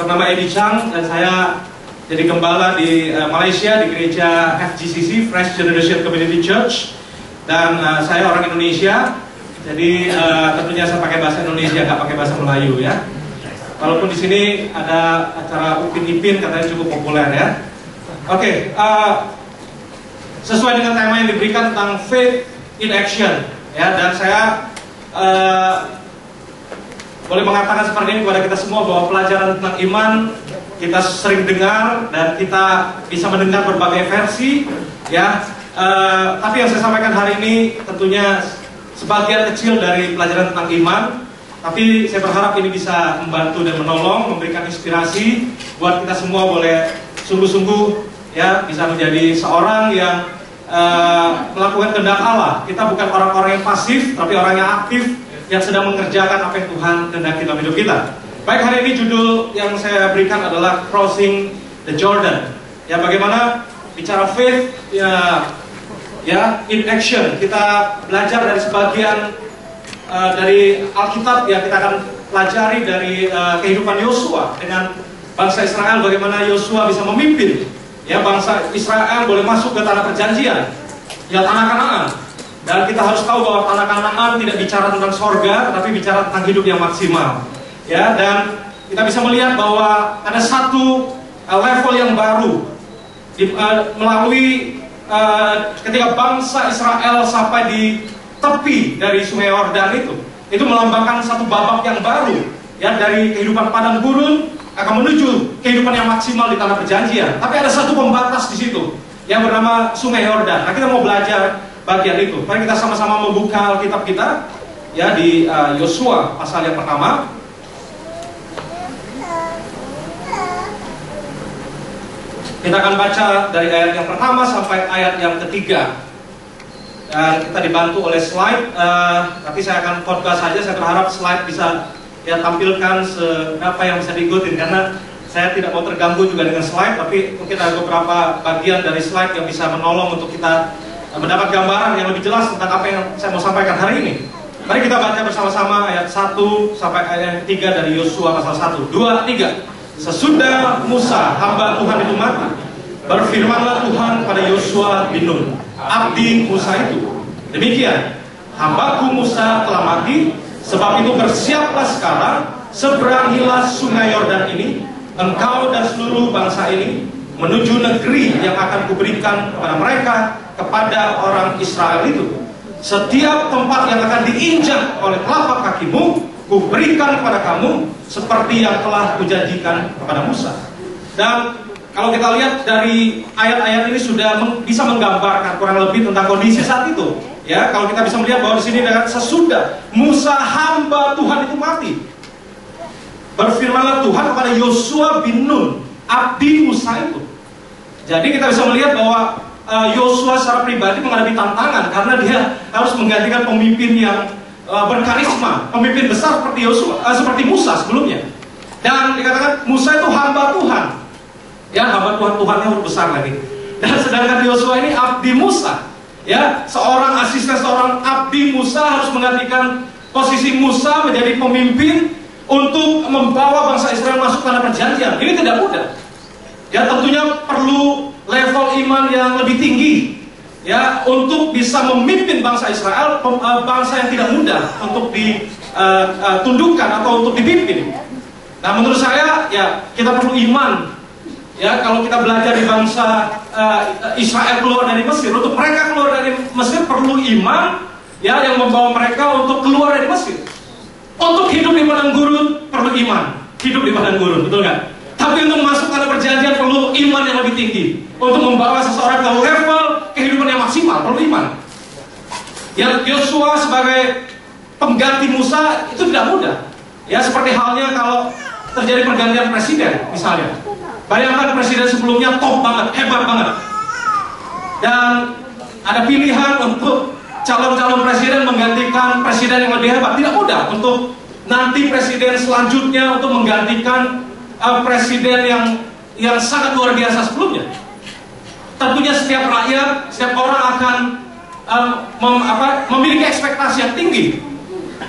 Bernama Eddie Chang dan saya jadi gembala di Malaysia di gereja FGCC Fresh Generation Community Church, dan saya orang Indonesia, jadi tentunya saya pakai bahasa Indonesia, nggak pakai bahasa Melayu ya. Walaupun di sini ada acara Upin Ipin katanya cukup populer ya. Oke, sesuai dengan tema yang diberikan tentang faith in action ya, dan saya boleh mengatakan seperti ini kepada kita semua bahwa pelajaran tentang iman kita sering dengar dan kita bisa mendengar berbagai versi ya. Tapi yang saya sampaikan hari ini tentunya sebagian kecil dari pelajaran tentang iman, tapi saya berharap ini bisa membantu dan menolong, memberikan inspirasi buat kita semua boleh sungguh-sungguh ya bisa menjadi seorang yang melakukan kehendak Allah. Kita bukan orang-orang yang pasif, tapi orang yang aktif yang sedang mengerjakan apa yang Tuhan kehendaki dalam hidup kita. Baik, hari ini judul yang saya berikan adalah Crossing the Jordan. Ya, bagaimana bicara faith ya in action. Kita belajar dari sebagian dari Alkitab ya, kita akan pelajari dari kehidupan Yosua dengan bangsa Israel, bagaimana Yosua bisa memimpin ya bangsa Israel boleh masuk ke tanah perjanjian ya, tanah Kanaan. Dan kita harus tahu bahwa tanah Kanaan tidak bicara tentang sorga, tetapi bicara tentang hidup yang maksimal ya. Dan kita bisa melihat bahwa ada satu level yang baru melalui ketika bangsa Israel sampai di tepi dari Sungai Yordan, itu melambangkan satu babak yang baru ya, dari kehidupan padang gurun akan menuju kehidupan yang maksimal di tanah perjanjian. Tapi ada satu pembatas di situ yang bernama Sungai Yordan. Nah, kita mau belajar bagian itu. Mari kita sama-sama membuka Alkitab kita ya di Yosua pasal yang pertama. Kita akan baca dari ayat yang pertama sampai ayat yang ketiga. Dan kita dibantu oleh slide, tapi saya akan khotbah saja. Saya berharap slide bisa ya tampilkan seberapa yang bisa diikutin, karena saya tidak mau terganggu juga dengan slide, tapi mungkin ada beberapa bagian dari slide yang bisa menolong untuk kita mendapat gambaran yang lebih jelas tentang apa yang saya mau sampaikan hari ini. Mari kita baca bersama-sama ayat 1 sampai ayat 3 dari Yosua pasal 1. 2, 3. Sesudah Musa hamba Tuhan itu mati, berfirmanlah Tuhan pada Yosua bin Nun, abdi Musa itu, demikian, hambaku Musa telah mati, sebab itu bersiaplah sekarang, seberangilah Sungai Yordan ini, engkau dan seluruh bangsa ini, menuju negeri yang akan kuberikan kepada mereka, kepada orang Israel itu. Setiap tempat yang akan diinjak oleh telapak kakimu, kuberikan kepada kamu, seperti yang telah kujanjikan kepada Musa. Dan kalau kita lihat dari ayat-ayat ini sudah bisa menggambarkan kurang lebih tentang kondisi saat itu. Ya, kalau kita bisa melihat bahwa di sini dengan sesudah Musa hamba Tuhan itu mati, berfirmanlah Tuhan kepada Yosua bin Nun, abdi Musa itu. Jadi kita bisa melihat bahwa Yosua secara pribadi menghadapi tantangan karena dia harus menggantikan pemimpin yang berkarisma, pemimpin besar seperti seperti Musa sebelumnya. Dan dikatakan Musa itu hamba Tuhan. Ya, hamba Tuhannya harus besar lagi. Dan sedangkan Yosua ini abdi Musa. Ya, seorang asisten, seorang abdi Musa harus menggantikan posisi Musa menjadi pemimpin untuk membawa bangsa Israel masuk tanah perjanjian. Ini tidak mudah. Ya, tentunya perlu level iman yang lebih tinggi ya untuk bisa memimpin bangsa Israel, bangsa yang tidak mudah untuk ditundukkan atau untuk dipimpin. Nah, menurut saya ya kita perlu iman. Ya, kalau kita belajar di bangsa Israel keluar dari Mesir, untuk mereka keluar dari Mesir perlu iman ya yang membawa mereka untuk keluar dari Mesir. Untuk hidup di padang gurun perlu iman, hidup di padang gurun, betul nggak? Tapi untuk masuk tanah perjanjian perlu iman yang lebih tinggi. Untuk membawa seseorang ke level kehidupan yang maksimal perlu iman. Ya, Yosua sebagai pengganti Musa itu tidak mudah. Ya, seperti halnya kalau terjadi pergantian presiden misalnya. Bayangkan presiden sebelumnya top banget, hebat banget. Dan ada pilihan untuk calon-calon presiden menggantikan presiden yang lebih hebat. Tidak mudah untuk nanti presiden selanjutnya untuk menggantikan presiden yang sangat luar biasa sebelumnya. Tentunya setiap rakyat, setiap orang akan memiliki ekspektasi yang tinggi,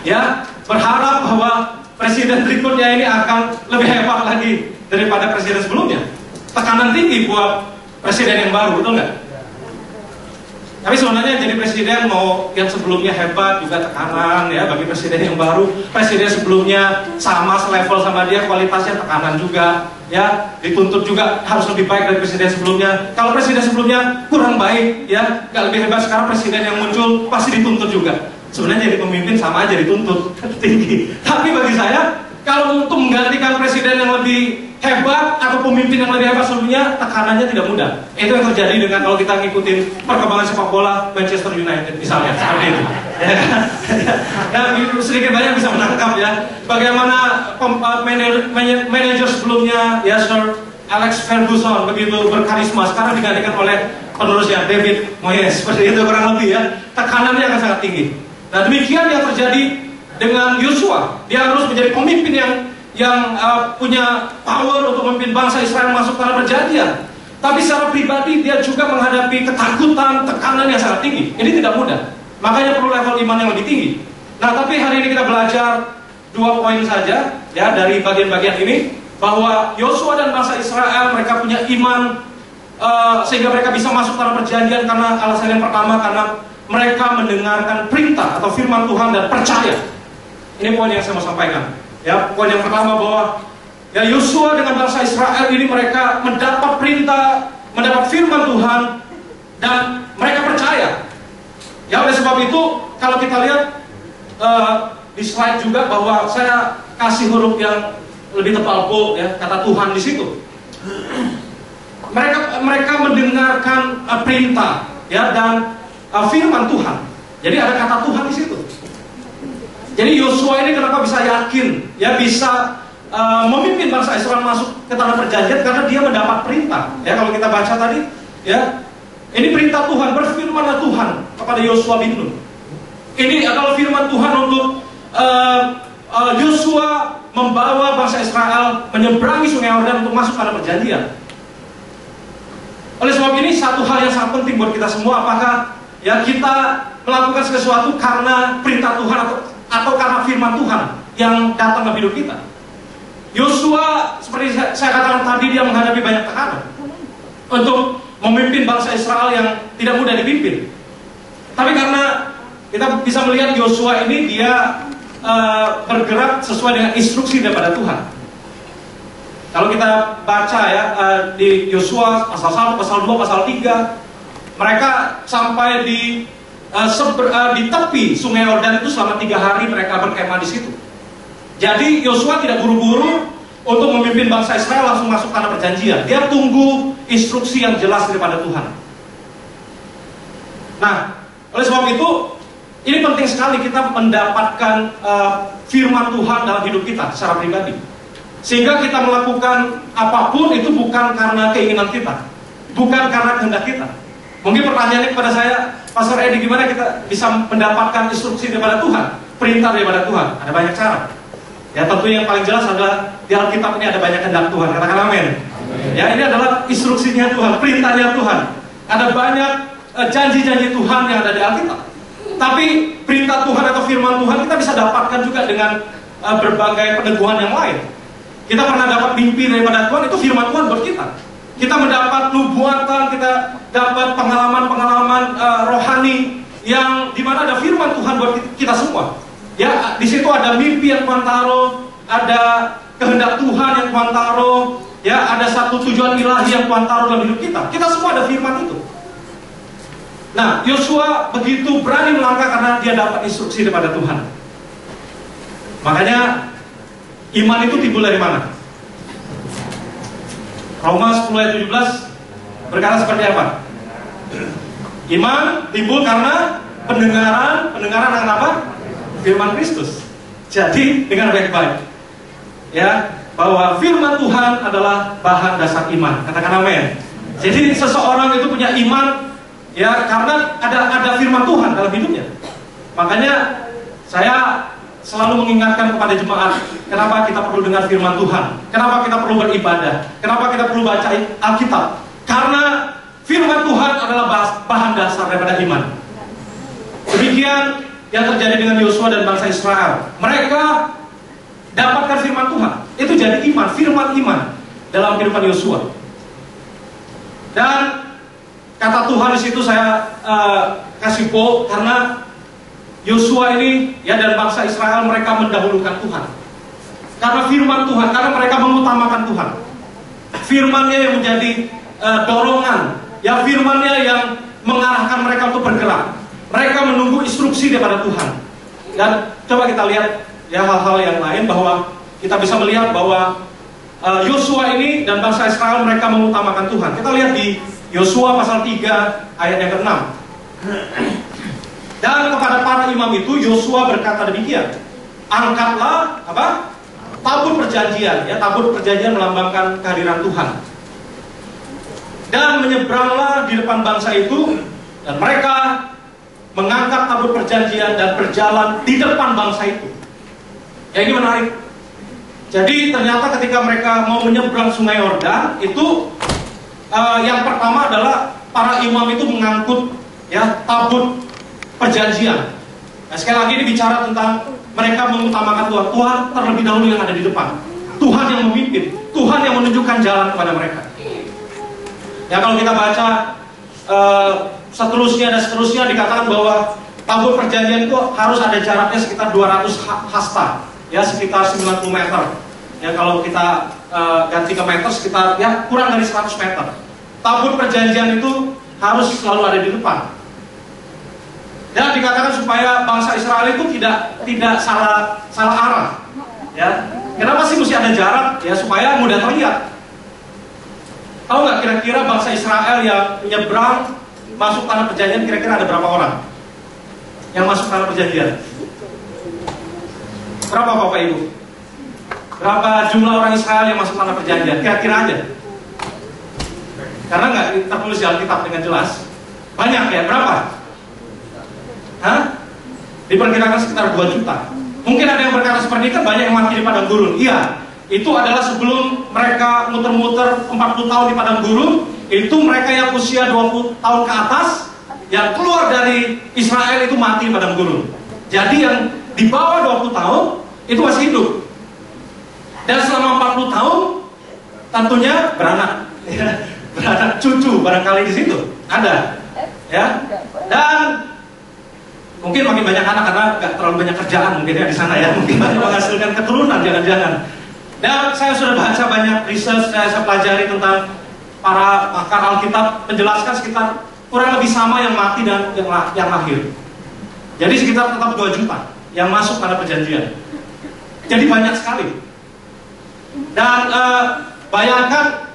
ya, berharap bahwa presiden berikutnya ini akan lebih hebat lagi daripada presiden sebelumnya. Tekanan tinggi buat presiden yang baru, betul nggak? Tapi sebenarnya jadi presiden mau yang sebelumnya hebat juga tekanan ya bagi presiden yang baru. Presiden sebelumnya sama selevel sama dia, kualitasnya tekanan juga ya, dituntut juga harus lebih baik dari presiden sebelumnya. Kalau presiden sebelumnya kurang baik ya, nggak lebih hebat, sekarang presiden yang muncul pasti dituntut juga. Sebenarnya jadi pemimpin sama aja dituntut tinggi. Tapi bagi saya, kalau untuk menggantikan presiden yang lebih hebat atau pemimpin yang lebih hebat sebelumnya, tekanannya tidak mudah. Itu yang terjadi dengan kalau kita ngikutin perkembangan sepak bola Manchester United misalnya, seperti itu. Ya, sedikit banyak bisa menangkap ya bagaimana manajer sebelumnya ya Sir Alex Ferguson begitu berkarisma, sekarang digantikan oleh penerusnya David Moyes, seperti itu kurang lebih ya. Tekanannya akan sangat tinggi. Nah, demikian yang terjadi dengan Yosua. Dia harus menjadi pemimpin yang punya power untuk memimpin bangsa Israel masuk tanah perjanjian. Tapi secara pribadi dia juga menghadapi ketakutan, tekanan yang sangat tinggi. Ini tidak mudah. Makanya perlu level iman yang lebih tinggi. Nah, tapi hari ini kita belajar 2 poin saja ya dari bagian-bagian ini, bahwa Yosua dan bangsa Israel mereka punya iman sehingga mereka bisa masuk tanah perjanjian karena alasan yang pertama, karena mereka mendengarkan perintah atau firman Tuhan dan percaya. Ini poin yang saya mau sampaikan. Ya, poin yang pertama bahwa ya Yosua dengan bangsa Israel ini mereka mendapat perintah, mendapat firman Tuhan dan mereka percaya. Ya, oleh sebab itu kalau kita lihat di slide juga bahwa saya kasih huruf yang lebih tebal bold ya, kata Tuhan di situ. Mereka mendengarkan perintah ya dan firman Tuhan. Jadi ada kata Tuhan di situ. Jadi Yosua ini kenapa bisa yakin ya bisa memimpin bangsa Israel masuk ke tanah perjanjian, karena dia mendapat perintah. Ya, kalau kita baca tadi ya, ini perintah Tuhan, berfirmanlah Tuhan kepada Yosua bin Nun. Ini adalah firman Tuhan untuk Yosua membawa bangsa Israel menyeberangi Sungai Yordan untuk masuk tanah perjanjian. Oleh sebab ini satu hal yang sangat penting buat kita semua, apakah ya kita melakukan sesuatu karena perintah Tuhan atau karena firman Tuhan yang datang ke hidup kita. Yosua seperti saya katakan tadi, dia menghadapi banyak tekanan untuk memimpin bangsa Israel yang tidak mudah dipimpin. Tapi karena kita bisa melihat Yosua ini dia bergerak sesuai dengan instruksi daripada Tuhan. Kalau kita baca ya di Yosua pasal 1, pasal 2, pasal 3, mereka sampai di tepi Sungai Yordan itu selama 3 hari mereka berkemah di situ. Jadi Yosua tidak buru-buru untuk memimpin bangsa Israel langsung masuk tanah perjanjian. Dia tunggu instruksi yang jelas daripada Tuhan. Nah, oleh sebab itu ini penting sekali kita mendapatkan firman Tuhan dalam hidup kita secara pribadi, sehingga kita melakukan apapun itu bukan karena keinginan kita, bukan karena kehendak kita. Mungkin pertanyaannya kepada saya, Pastor Edi, gimana kita bisa mendapatkan instruksi daripada Tuhan, perintah daripada Tuhan? Ada banyak cara. Ya, tentu yang paling jelas adalah di Alkitab ini ada banyak kehendak Tuhan. Katakan amin. Ya, ini adalah instruksinya Tuhan, perintahnya Tuhan. Ada banyak janji-janji Tuhan yang ada di Alkitab. Tapi perintah Tuhan atau firman Tuhan kita bisa dapatkan juga dengan berbagai peneguhan yang lain. Kita pernah dapat mimpi daripada Tuhan, itu firman Tuhan buat kita. Kita mendapat nubuatan, kita dapat pengalaman-pengalaman rohani yang dimana ada firman Tuhan buat kita semua. Ya, di situ ada mimpi yang Tuhan taruh, ada kehendak Tuhan yang Tuhan taruh, ya, ada satu tujuan ilahi yang Tuhan taruh dalam hidup kita. Kita semua ada firman itu. Nah, Yosua begitu berani melangkah karena dia dapat instruksi daripada Tuhan. Makanya iman itu timbul dari mana? Roma 10 ayat 17 berkata seperti apa? Iman timbul karena pendengaran akan apa? Firman Kristus. Jadi dengan baik-baik ya, bahwa firman Tuhan adalah bahan dasar iman. Katakan amin. Jadi seseorang itu punya iman ya karena ada firman Tuhan dalam hidupnya. Makanya saya selalu mengingatkan kepada jemaat, kenapa kita perlu dengar firman Tuhan, kenapa kita perlu beribadah, kenapa kita perlu baca Alkitab. Karena firman Tuhan adalah bahan dasar daripada iman. Demikian yang terjadi dengan Yosua dan bangsa Israel. Mereka dapatkan firman Tuhan. Itu jadi iman, firman iman dalam kehidupan Yosua. Dan kata Tuhan di situ saya kasih bold karena Yosua ini ya dan bangsa Israel mereka mendahulukan Tuhan. Karena firman Tuhan, karena mereka mengutamakan Tuhan. Firman-Nya yang menjadi dorongan, ya firman-Nya yang mengarahkan mereka untuk bergerak. Mereka menunggu instruksi daripada Tuhan. Dan coba kita lihat ya hal-hal yang lain bahwa kita bisa melihat bahwa Yosua ini dan bangsa Israel mereka mengutamakan Tuhan. Kita lihat di Yosua pasal 3 ayat yang ke-6. Dan kepada para imam itu Yosua berkata demikian, angkatlah apa? Tabut perjanjian, ya tabut perjanjian melambangkan kehadiran Tuhan. Dan menyeberanglah di depan bangsa itu, dan mereka mengangkat tabut perjanjian dan berjalan di depan bangsa itu. Ya ini menarik. Jadi ternyata ketika mereka mau menyeberang Sungai Yordan itu yang pertama adalah para imam itu mengangkut ya tabut perjanjian. Nah, sekali lagi ini bicara tentang mereka mengutamakan Tuhan. Tuhan terlebih dahulu yang ada di depan. Tuhan yang memimpin, Tuhan yang menunjukkan jalan kepada mereka. Ya kalau kita baca seterusnya dan seterusnya dikatakan bahwa tabut perjanjian itu harus ada jaraknya sekitar 200 hasta, ya sekitar 90 meter. Ya kalau kita ganti ke meter sekitar ya kurang dari 100 meter. Tabut perjanjian itu harus selalu ada di depan. Dan dikatakan supaya bangsa Israel itu tidak salah arah. Ya, kenapa sih mesti ada jarak? Ya supaya mudah terlihat. Tahu nggak kira-kira bangsa Israel yang menyeberang masuk tanah perjanjian kira-kira ada berapa orang yang masuk tanah perjanjian? Berapa Bapak Ibu? Berapa jumlah orang Israel yang masuk tanah perjanjian? Kira-kira aja. Karena nggak tertulis di Alkitab dengan jelas. Banyak ya, berapa? Hah? Diperkirakan sekitar 2 juta. Mungkin ada yang berkata seperti itu, banyak yang mati di padang gurun. Iya, itu adalah sebelum mereka muter-muter 40 tahun di padang gurun. Itu mereka yang usia 20 tahun ke atas yang keluar dari Israel itu mati di padang gurun. Jadi yang di bawah 20 tahun itu masih hidup. Dan selama 40 tahun tentunya beranak. Beranak cucu barangkali di situ ada. Ya. Dan mungkin makin banyak anak karena nggak terlalu banyak kerjaan mungkin ya di sana ya. Mungkin banyak menghasilkan keturunan jangan-jangan. Dan saya sudah baca banyak research, saya pelajari tentang para pakar Alkitab menjelaskan sekitar kurang lebih sama yang mati dan yang lahir. Jadi sekitar tetap 2 juta yang masuk pada perjanjian. Jadi banyak sekali. Dan bayangkan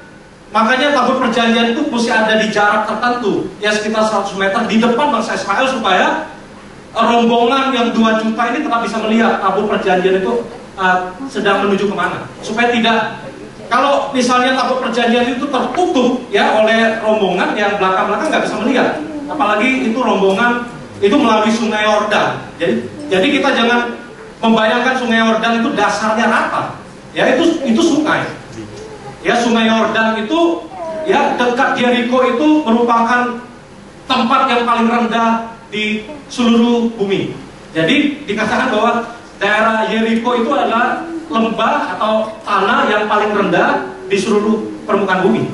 makanya tabut perjanjian itu mesti ada di jarak tertentu ya sekitar 100 meter di depan bangsa Israel supaya rombongan yang 2 juta ini tetap bisa melihat tabut perjanjian itu sedang menuju kemana. Supaya tidak, kalau misalnya tabut perjanjian itu tertutup ya oleh rombongan yang belakang-belakang nggak bisa melihat. Apalagi itu rombongan itu melalui Sungai Yordan. Jadi kita jangan membayangkan Sungai Yordan itu dasarnya rata. Ya itu sungai. Ya Sungai Yordan itu ya dekat Jericho itu merupakan tempat yang paling rendah di seluruh bumi. Jadi dikatakan bahwa daerah Jericho itu adalah lembah atau tanah yang paling rendah di seluruh permukaan bumi.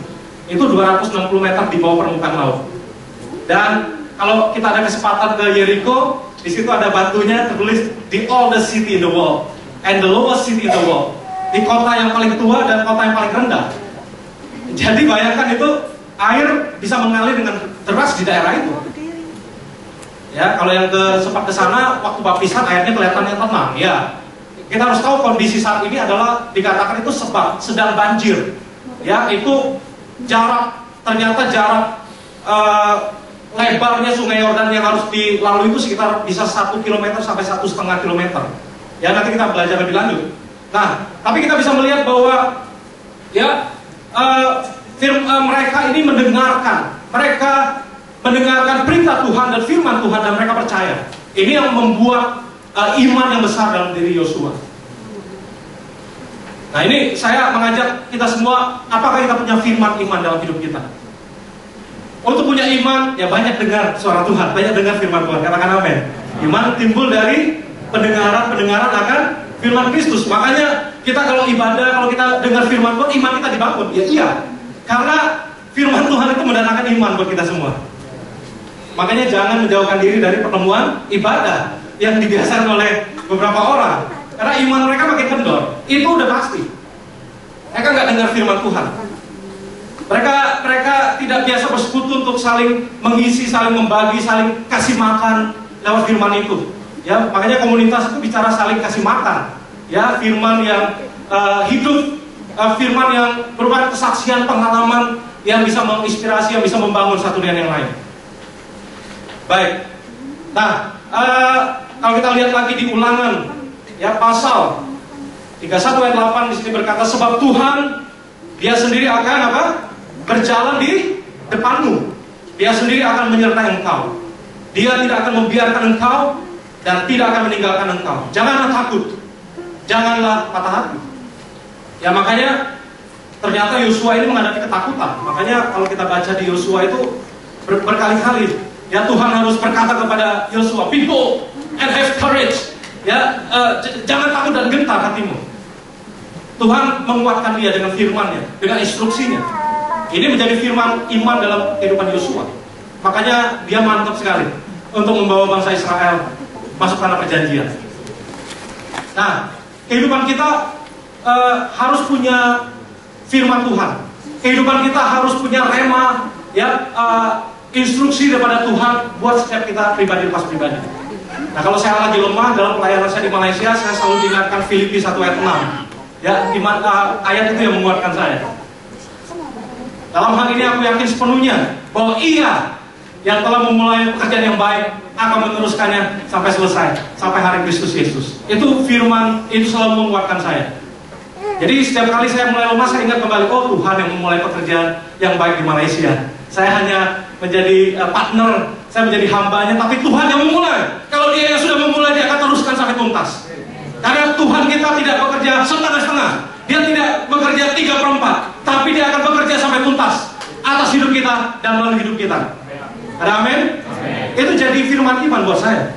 Itu 260 meter di bawah permukaan laut. Dan kalau kita ada kesempatan ke Jericho, di situ ada batunya tertulis the oldest city in the world and the lowest city in the world. Di kota yang paling tua dan kota yang paling rendah. Jadi bayangkan itu air bisa mengalir dengan deras di daerah itu. Ya, kalau yang sempat ke sana waktu baptisan airnya kelihatannya tenang. Ya, kita harus tahu kondisi saat ini adalah dikatakan itu sedang banjir. Ya, itu ternyata jarak lebarnya Sungai Yordan yang harus dilalui itu sekitar bisa 1 km sampai 1,5 km. Ya, nanti kita belajar lebih lanjut. Nah, tapi kita bisa melihat bahwa ya mereka ini mendengarkan perintah Tuhan dan firman Tuhan dan mereka percaya. Ini yang membuat iman yang besar dalam diri Yosua. Nah ini saya mengajak kita semua, apakah kita punya firman iman dalam hidup kita? Untuk punya iman, ya banyak dengar suara Tuhan, banyak dengar firman Tuhan, katakan amin. Iman timbul dari pendengaran akan Firman Kristus. Makanya kita kalau ibadah, kalau kita dengar firman Tuhan, iman kita dibangun. Ya iya, karena firman Tuhan itu mendatangkan iman buat kita semua. Makanya jangan menjauhkan diri dari pertemuan ibadah yang dibiasakan oleh beberapa orang. Karena iman mereka makin kendor. Itu udah pasti. Mereka nggak dengar firman Tuhan. Mereka tidak biasa bersekutu untuk saling mengisi, saling membagi, saling kasih makan lewat firman itu. Ya, makanya komunitas itu bicara saling kasih makan. Ya, firman yang hidup, firman yang berupa kesaksian, pengalaman yang bisa menginspirasi, yang bisa membangun satu dengan yang lain. Baik. Nah, kalau kita lihat lagi di Ulangan, ya pasal 31 ayat 8 di sini berkata, sebab Tuhan Dia sendiri akan apa? Berjalan di depanmu. Dia sendiri akan menyertai engkau. Dia tidak akan membiarkan engkau dan tidak akan meninggalkan engkau. Janganlah takut. Janganlah patah hati. Ya makanya ternyata Yosua ini menghadapi ketakutan. Makanya kalau kita baca di Yosua itu berkali-kali ya Tuhan harus berkata kepada Yosua, "Be bold and have courage." Ya, jangan takut dan gentar hatimu. Tuhan menguatkan dia dengan firman-Nya, dengan instruksinya. Ini menjadi firman iman dalam kehidupan Yosua. Makanya dia mantap sekali untuk membawa bangsa Israel masuk tanah perjanjian. Nah, kehidupan kita harus punya firman Tuhan. Kehidupan kita harus punya rema, ya, instruksi daripada Tuhan buat setiap kita pribadi lepas pribadi. Nah, kalau saya lagi lemah dalam pelayanan saya di Malaysia, saya selalu diingatkan Filipi 1 ayat 6. Ya, ayat itu yang menguatkan saya. Dalam hal ini aku yakin sepenuhnya bahwa Ia yang telah memulai pekerjaan yang baik akan meneruskannya sampai selesai, sampai hari Kristus Yesus. Itu firman, itu selalu menguatkan saya. Jadi setiap kali saya mulai lemah, saya ingat kembali, oh Tuhan yang memulai pekerjaan yang baik di Malaysia. Saya hanya menjadi partner, saya menjadi hambanya, tapi Tuhan yang memulai. Kalau Dia yang sudah memulai, Dia akan teruskan sampai tuntas. Karena Tuhan kita tidak bekerja setengah-setengah. Dia tidak bekerja 3/4, tapi Dia akan bekerja sampai tuntas atas hidup kita dan melalui hidup kita. Ada amin? Itu jadi firman iman buat saya.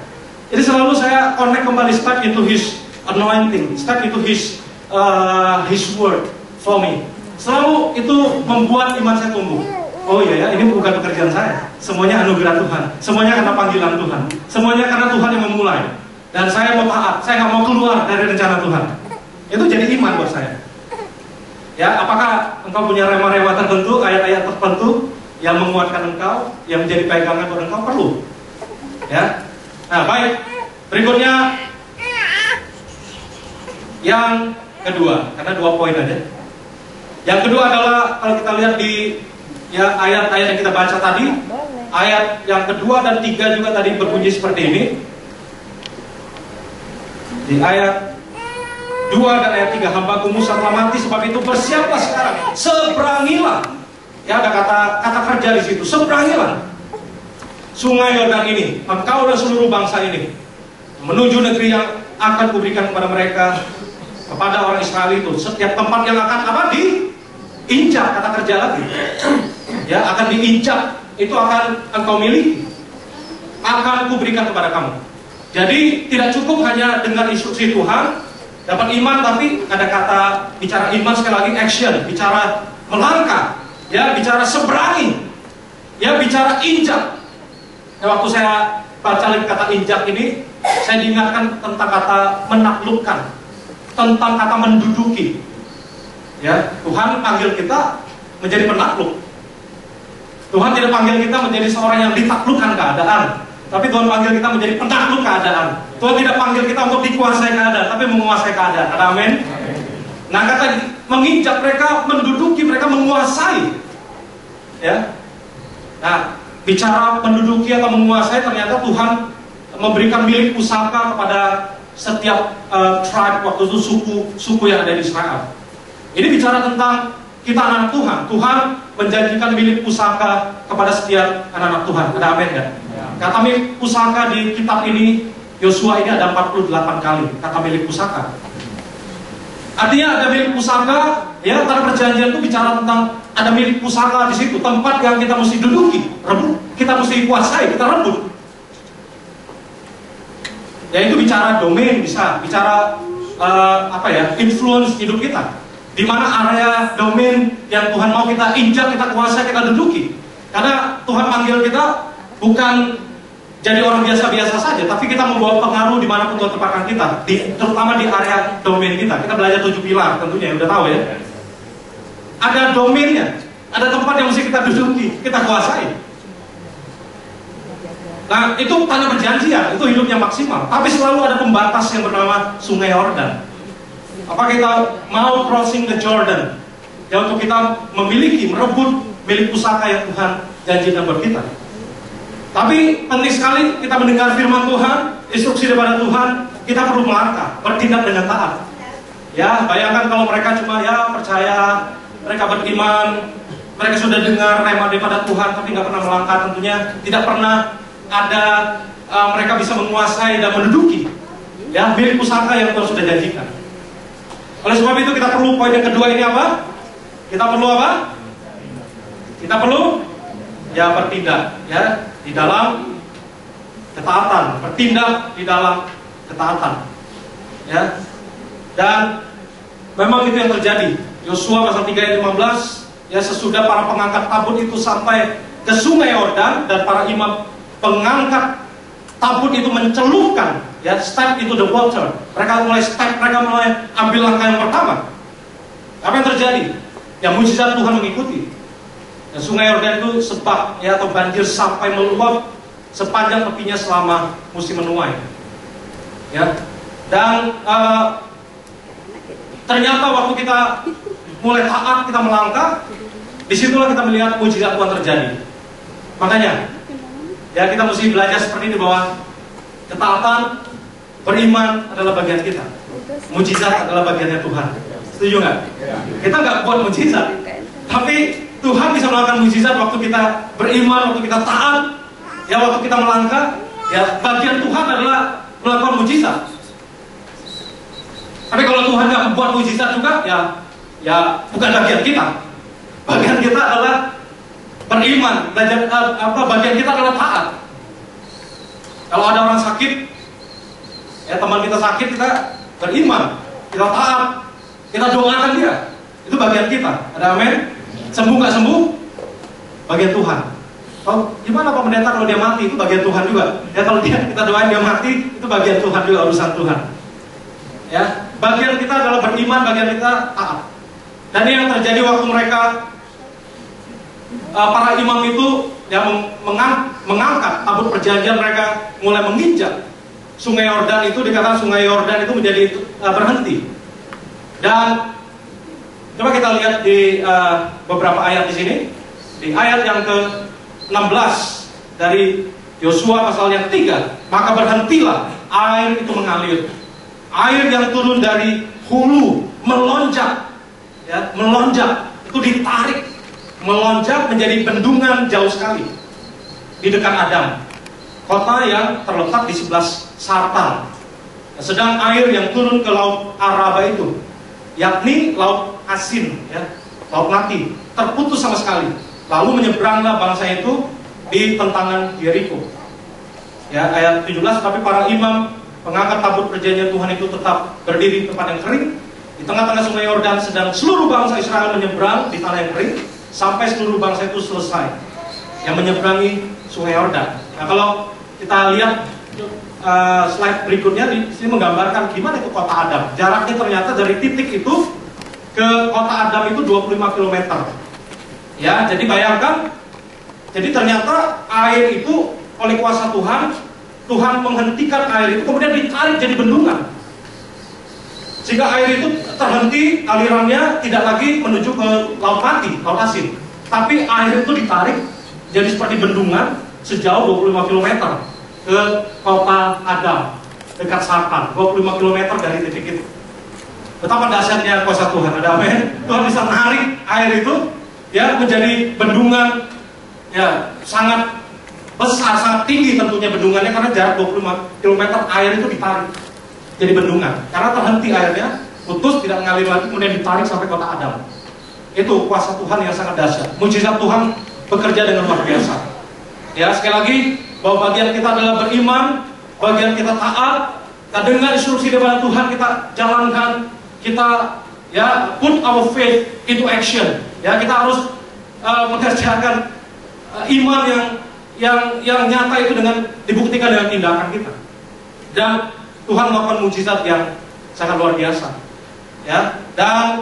Jadi selalu saya connect kembali, step into His anointing, step into His word for me. Selalu itu membuat iman saya tumbuh. Oh iya ya, ini bukan pekerjaan saya. Semuanya anugerah Tuhan. Semuanya karena panggilan Tuhan. Semuanya karena Tuhan yang memulai. Dan saya mau taat. Saya nggak mau keluar dari rencana Tuhan. Itu jadi iman buat saya. Ya, apakah engkau punya rema-rema tertentu, ayat-ayat tertentu yang menguatkan engkau, yang menjadi pegangan buat engkau? Perlu. Ya. Nah, baik. Berikutnya yang kedua, karena 2 poin aja. Yang kedua adalah kalau kita lihat di ya ayat-ayat yang kita baca tadi, ayat yang kedua dan 3 juga tadi berbunyi seperti ini. Di ayat 2 dan ayat 3, hambaku Musa telah mati, sebab itu bersiaplah sekarang, seberangilah. Ya, ada kata kerja di situ, seberangilah Sungai Yordan ini, engkau dan seluruh bangsa ini, menuju negeri yang akan kuberikan kepada mereka, kepada orang Israel itu. Setiap tempat yang akan apa? Diinjak, kata kerja lagi. Ya, akan diinjak, itu akan engkau miliki, akan kuberikan kepada kamu. Jadi tidak cukup hanya dengar instruksi Tuhan, dapat iman, tapi ada kata bicara iman sekali lagi, action, bicara melangkah, ya, bicara seberangi, ya, bicara injak. Ya, waktu saya baca lagi kata injak ini, saya diingatkan tentang kata menaklukkan, tentang kata menduduki. Ya, Tuhan panggil kita menjadi penakluk. Tuhan tidak panggil kita menjadi seorang yang ditaklukkan keadaan, tapi Tuhan panggil kita menjadi penakluk keadaan. Tuhan tidak panggil kita untuk dikuasai keadaan, tapi menguasai keadaan. Ada amin? Nah, kata menginjak, mereka menduduki, mereka menguasai. Ya. Nah, bicara menduduki atau menguasai, ternyata Tuhan memberikan milik pusaka kepada setiap tribe, waktu itu suku yang ada di Israel. Ini bicara tentang kita anak Tuhan. Tuhan menjanjikan milik pusaka kepada setiap anak Tuhan. Ada amin kan? Kata milik pusaka di kitab ini, Yosua ini ada 48 kali kata milik pusaka. Artinya ada milik pusaka, ya, tanah perjanjian itu bicara tentang ada milik pusaka di situ, tempat yang kita mesti duduki, rebut, kita mesti kuasai, kita rebut. Ya, itu bicara domain, bisa bicara influence hidup kita. Di mana area domain yang Tuhan mau kita injak, kita kuasai, kita duduki. Karena Tuhan panggil kita bukan jadi orang biasa-biasa saja, tapi kita membawa pengaruh dimanapun Tuhan tempatkan kita, terutama di area domain kita. Kita belajar 7 pilar tentunya, udah tahu ya. Ada domainnya, ada tempat yang mesti kita duduki, kita kuasai. Nah, itu tanah perjanjian, itu hidupnya maksimal. Tapi selalu ada pembatas yang bernama Sungai Yordan. Apa kita mau crossing the Jordan? Ya, untuk kita memiliki, merebut milik pusaka yang Tuhan janjikan buat kita. Tapi penting sekali kita mendengar firman Tuhan, instruksi daripada Tuhan, kita perlu melangkah, bertindak dengan taat. Ya, bayangkan kalau mereka cuma ya percaya, mereka beriman, mereka sudah dengar rema daripada Tuhan, tapi nggak pernah melangkah, tentunya tidak pernah ada mereka bisa menguasai dan menduduki ya milik pusaka yang Tuhan sudah janjikan. Oleh sebab itu kita perlu, poin yang kedua ini apa? Kita perlu apa? Kita perlu ya bertindak ya di dalam ketaatan, bertindak di dalam ketaatan ya. Dan memang itu yang terjadi. Yosua pasal 3 ayat 15, ya sesudah para pengangkat tabut itu sampai ke Sungai Yordan dan para imam pengangkat tabut itu mencelupkan ya step into the water. Mereka mulai ambil langkah yang pertama. Apa yang terjadi? Ya mujizat Tuhan mengikuti. Dan Sungai Yordan itu sebab ya atau banjir sampai meluap sepanjang tepinya selama musim menuai. Ya. Dan ternyata waktu kita mulai taat, kita melangkah, disitulah kita melihat mujizat Tuhan terjadi. Makanya ya kita mesti belajar seperti ini bahwa ketaatan, beriman adalah bagian kita. Mujizat adalah bagiannya Tuhan. Setuju nggak? Kita nggak buat mujizat, tapi Tuhan bisa melakukan mujizat waktu kita beriman, waktu kita taat, ya waktu kita melangkah. Ya bagian Tuhan adalah melakukan mujizat. Tapi kalau Tuhan nggak membuat mujizat juga, ya bukan bagian kita. Bagian kita adalah beriman, bagian kita adalah taat. Kalau ada orang sakit, ya teman kita sakit, kita beriman, kita taat, kita doakan dia. Itu bagian kita. Ada amin? Sembuh nggak sembuh, bagian Tuhan. Oh, gimana Pak Pendeta kalau dia mati? Itu bagian Tuhan juga. Ya kalau kita doain dia mati, itu bagian Tuhan juga, urusan Tuhan. Ya, bagian kita adalah beriman, bagian kita taat. Dan ini yang terjadi waktu mereka para imam itu yang mengangkat tabut perjanjian, mereka mulai menginjak Sungai Yordan itu, dikatakan Sungai Yordan itu menjadi berhenti. Dan coba kita lihat di beberapa ayat di sini, di ayat yang ke-16 dari Yosua pasal yang 3, maka berhentilah air itu mengalir. Air yang turun dari hulu melonjak, ya, melonjak itu ditarik, melonjak menjadi bendungan jauh sekali di dekat Adam, kota yang terletak di sebelah Sartan. Sedang air yang turun ke laut Araba itu, yakni laut asin, ya, laut mati, terputus sama sekali. Lalu menyeberanglah bangsa itu di tentangan Yeriko. Ya, ayat 17, tapi para imam pengangkat tabut perjanjian Tuhan itu tetap berdiri di tempat yang kering di tengah-tengah Sungai Yordan, sedang seluruh bangsa Israel menyeberang di tanah yang kering sampai seluruh bangsa itu selesai yang menyeberangi Sungai Yordan. Nah, kalau kita lihat slide berikutnya, di sini menggambarkan gimana itu kota Adam. Jaraknya ternyata dari titik itu ke kota Adam itu 25 km. Ya, jadi bayangkan, jadi ternyata air itu oleh kuasa Tuhan menghentikan air itu, kemudian ditarik jadi bendungan. Sehingga air itu terhenti, alirannya tidak lagi menuju ke laut mati, laut asin. Tapi air itu ditarik jadi seperti bendungan sejauh 25 km ke kota Adam, dekat Sartan, 25 km dari titik itu. Betapa dahsyatnya kuasa Tuhan, ada amin. Tuhan bisa menarik air itu ya menjadi bendungan, ya sangat besar, sangat tinggi tentunya bendungannya, karena jarak 25 km air itu ditarik jadi bendungan. Karena terhenti airnya, putus, tidak mengalir lagi, kemudian ditarik sampai kota Adam. Itu kuasa Tuhan yang sangat dahsyat. Mujizat Tuhan bekerja dengan luar biasa. Ya, sekali lagi, bahwa bagian kita adalah beriman, bagian kita taat, Kita dengar instruksi daripada Tuhan, kita jalankan, kita ya put our faith into action. Ya, kita harus mengerjakan iman yang nyata itu dengan dibuktikan dengan tindakan kita. Dan Tuhan melakukan mujizat yang sangat luar biasa. Ya, dan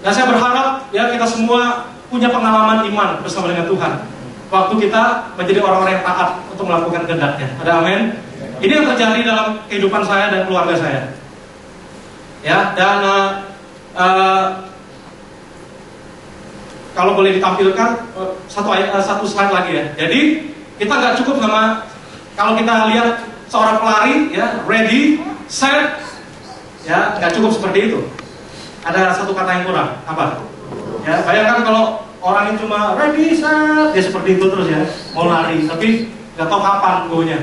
saya berharap ya kita semua punya pengalaman iman bersama dengan Tuhan. Waktu kita menjadi orang-orang yang taat untuk melakukan kehendak-Nya. Ada amin? Ini yang terjadi dalam kehidupan saya dan keluarga saya. Ya, dan kalau boleh ditampilkan satu slide lagi ya. Jadi kita nggak cukup sama kalau kita lihat seorang pelari ya, ready, set, ya nggak cukup seperti itu. Ada satu kata yang kurang, apa? Ya, bayangkan kalau orang yang cuma ready, set, ya seperti itu terus ya, mau lari, tapi nggak tahu kapan go-nya.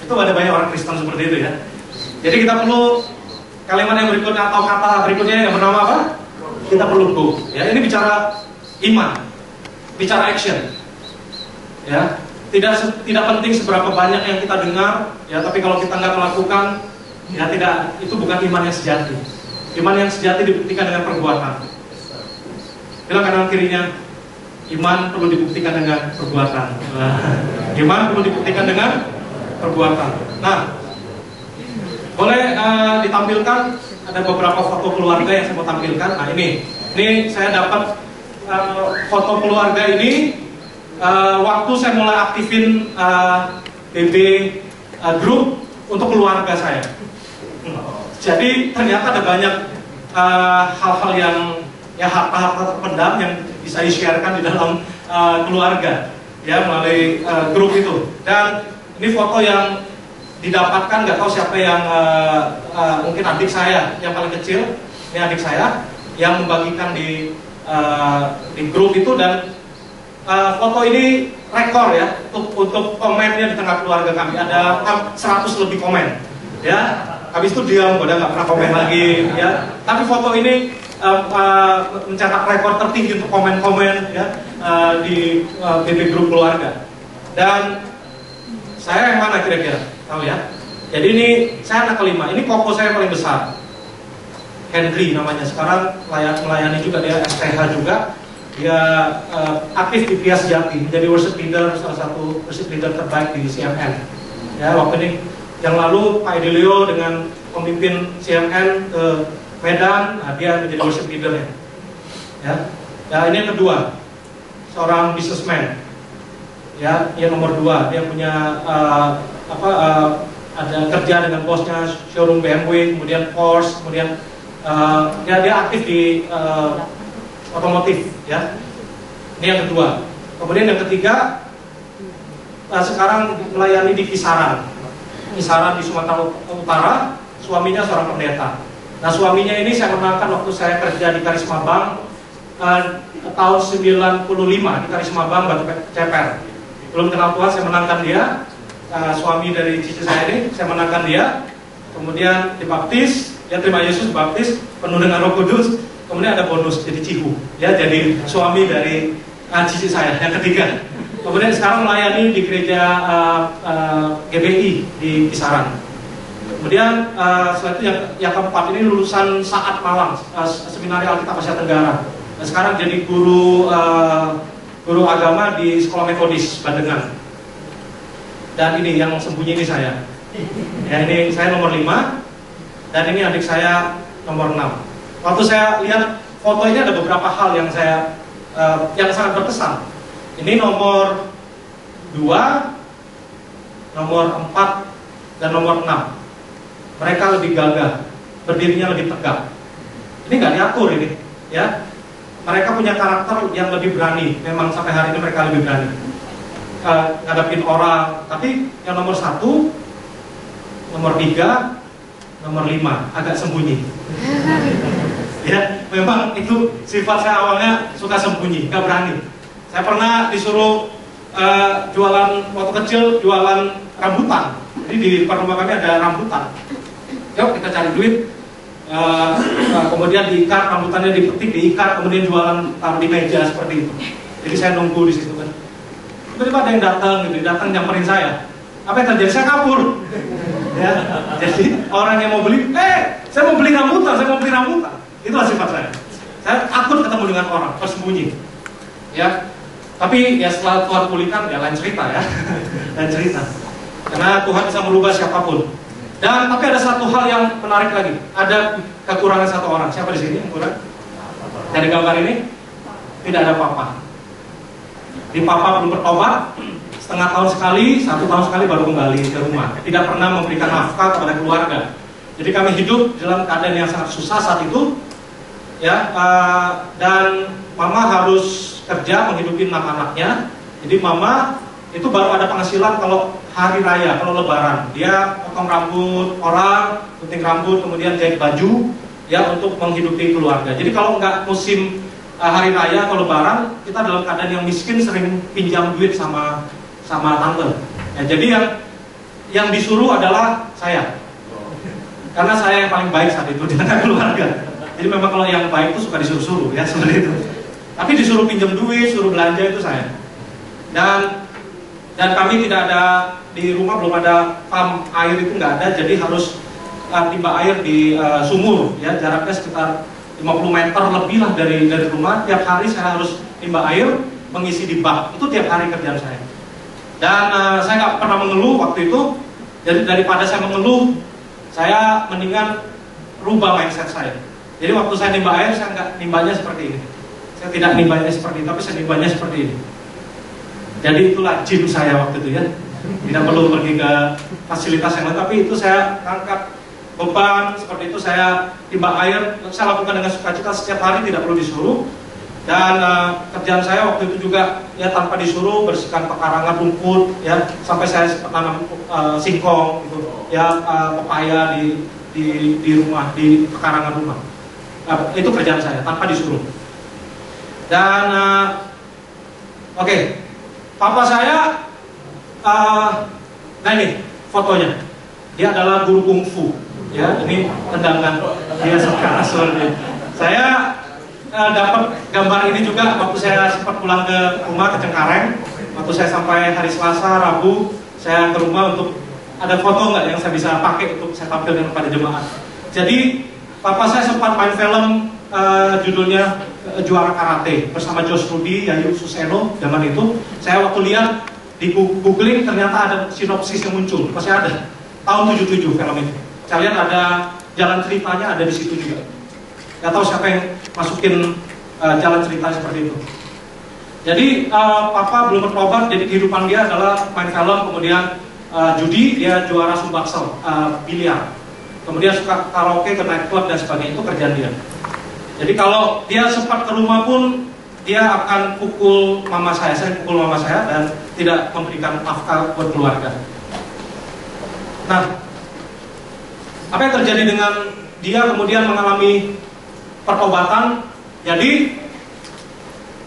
Itu ada banyak orang Kristen seperti itu ya. Jadi kita perlu kalimat yang berikutnya atau kata berikutnya yang bernama apa? Kita perlu go. Ya, ini bicara iman, bicara action. Ya, tidak penting seberapa banyak yang kita dengar, ya, tapi kalau kita nggak melakukan, ya tidak, itu bukan iman yang sejati. Iman yang sejati dibuktikan dengan perbuatan. Bilang kanan kirinya, iman perlu dibuktikan dengan perbuatan. Iman perlu dibuktikan dengan perbuatan. Nah, boleh ditampilkan ada beberapa foto keluarga yang saya mau tampilkan. Nah ini saya dapat foto keluarga ini waktu saya mulai aktifin BB Group untuk keluarga saya. Jadi ternyata ada banyak hal-hal yang ya harta-harta terpendam yang bisa di-sharekan di dalam keluarga ya melalui grup itu. Dan ini foto yang didapatkan, nggak tahu siapa yang mungkin adik saya yang paling kecil, ini adik saya yang membagikan di grup itu. Dan foto ini rekor ya untuk komennya di tengah keluarga kami, ada 100 lebih komen ya. Habis itu diam, udah nggak pernah komen lagi ya. Tapi foto ini mencetak rekor tertinggi untuk komen-komen ya di BB Group keluarga. Dan saya yang mana kira-kira? Tahu ya? Jadi ini saya anak kelima. Ini koko saya paling besar, Henry namanya. Sekarang melayani juga, dia STH juga. Dia aktif di Pria Sejati, menjadi worship leader, salah satu worship leader terbaik di CMN. Ya, waktu ini yang lalu Pak Edilio dengan pemimpin CMN ke Medan, nah, dia menjadi worship leader ya. Ya, ini yang kedua, seorang businessman. Ya, yang nomor 2, dia punya ada kerja dengan bosnya, showroom BMW, kemudian Porsche, kemudian dia aktif di otomotif ya. Ini yang kedua. Kemudian yang ketiga, sekarang melayani di Kisaran di Sumatera Utara. Suaminya seorang pendeta. Nah, suaminya ini saya kenalkan waktu saya kerja di Karisma Bank tahun 95 di Karisma Bank Batu Ceper. Belum kenal Tuhan, saya menangkan dia. Suami dari cici saya ini, saya menangkan dia. Kemudian dibaptis, dia terima Yesus, dibaptis, penuh dengan Roh Kudus. Kemudian ada bonus jadi cihu, ya, jadi suami dari cici saya yang ketiga. Kemudian sekarang melayani di gereja GBI di Kisaran. Kemudian setelah itu yang keempat ini lulusan Saat Malang, Seminari Alkitab Asia Tenggara. Dan sekarang jadi guru agama di Sekolah Metodis Bandengan. Dan ini yang sembunyi ini saya. Ya, ini saya nomor 5 dan ini adik saya nomor 6. Waktu saya lihat foto ini ada beberapa hal yang saya yang sangat berkesan. Ini nomor 2, nomor 4, dan nomor 6. Mereka lebih gagah, berdirinya lebih tegak. Ini nggak diatur ini, ya. Mereka punya karakter yang lebih berani. Memang sampai hari ini mereka lebih berani ngadapin orang. Tapi yang nomor 1, nomor 3, nomor 5 agak sembunyi. Ya, memang itu sifat saya awalnya suka sembunyi, nggak berani. Saya pernah disuruh jualan waktu kecil, jualan rambutan. Jadi di depan rumah kami ada rambutan. Yuk kita cari duit. Kemudian diikat, rambutannya dipetik, diikat, kemudian jualan taruh di meja seperti itu. Jadi saya nunggu di situ kan. Tiba-tiba ada yang datang gitu, datang nyamperin saya. Apa yang terjadi? Saya kabur. Ya, jadi orang yang mau beli, saya mau beli rambutan, itulah sifat saya. Saya takut ketemu dengan orang, tersembunyi. Ya, tapi ya setelah Tuhan pulihkan, ya lain cerita ya, lain cerita. Karena Tuhan bisa merubah siapapun. Dan tapi ada satu hal yang menarik lagi, ada kekurangan satu orang. Siapa di sini yang kurang? Dari gambar ini tidak ada papa. Di papa belum bertobat, setengah tahun sekali, 1 tahun sekali baru kembali ke rumah. Tidak pernah memberikan nafkah kepada keluarga. Jadi kami hidup dalam keadaan yang sangat susah saat itu, ya. Dan mama harus kerja menghidupi 6 anaknya. Jadi mama itu baru ada penghasilan kalau hari raya, kalau lebaran. Dia potong rambut orang, gunting rambut, kemudian jahit baju, ya, untuk menghidupi keluarga. Jadi kalau nggak musim hari raya atau lebaran, kita dalam keadaan yang miskin, sering pinjam duit sama tante. Ya, jadi yang disuruh adalah saya, karena saya yang paling baik saat itu di tengah keluarga. Jadi memang kalau yang baik itu suka disuruh-suruh, ya, seperti itu. Tapi disuruh pinjam duit, suruh belanja itu saya. Dan kami tidak ada di rumah, belum ada pam air, itu nggak ada, jadi harus timba air di sumur, ya, jaraknya sekitar 50 meter lebih lah dari rumah. Tiap hari saya harus timba air, mengisi di bak, itu tiap hari kerjaan saya. Dan saya nggak pernah mengeluh waktu itu. Jadi daripada saya mengeluh, saya mendingan rubah mindset saya. Jadi waktu saya nimba air, saya nggak nimbanya seperti ini. Saya tidak nimbanya seperti ini, tapi saya nimbanya seperti ini. Jadi itulah gym saya waktu itu, ya. Tidak perlu pergi ke fasilitas yang lain, tapi itu saya angkat beban seperti itu, saya timba air. Saya lakukan dengan sukacita setiap hari, tidak perlu disuruh. Dan kerjaan saya waktu itu juga, ya, tanpa disuruh, bersihkan pekarangan rumput, ya, sampai saya tanam singkong, gitu, ya, pepaya di rumah, di pekarangan rumah. Itu kerjaan saya tanpa disuruh. Dan oke. Papa saya, nah ini fotonya, dia adalah guru kungfu, ya, ini tendangan, dia suka asurnya. Saya dapat gambar ini juga waktu saya sempat pulang ke rumah ke Cengkareng. Waktu saya sampai hari Selasa, Rabu, saya ke rumah untuk ada foto nggak yang saya bisa pakai untuk saya tampilkan kepada jemaat. Jadi papa saya sempat main film, judulnya Juara Karate bersama Josh Rudy, Yayu Suseno. Zaman itu saya waktu lihat di googling, ternyata ada sinopsis yang muncul, masih ada, tahun 77 film itu. Saya lihat ada jalan ceritanya, ada di situ juga. Gak tahu siapa yang masukin jalan cerita seperti itu. Jadi papa belum bertobat, jadi kehidupan dia adalah main film, kemudian judi, dia juara sumbaksel, biliar, kemudian suka karaoke, ke nightclub dan sebagainya, itu kerjaan dia. Jadi kalau dia sempat ke rumah pun, dia akan pukul mama saya pukul mama saya, dan tidak memberikan nafkah buat keluarga. Nah, apa yang terjadi dengan dia kemudian mengalami pertobatan? Jadi,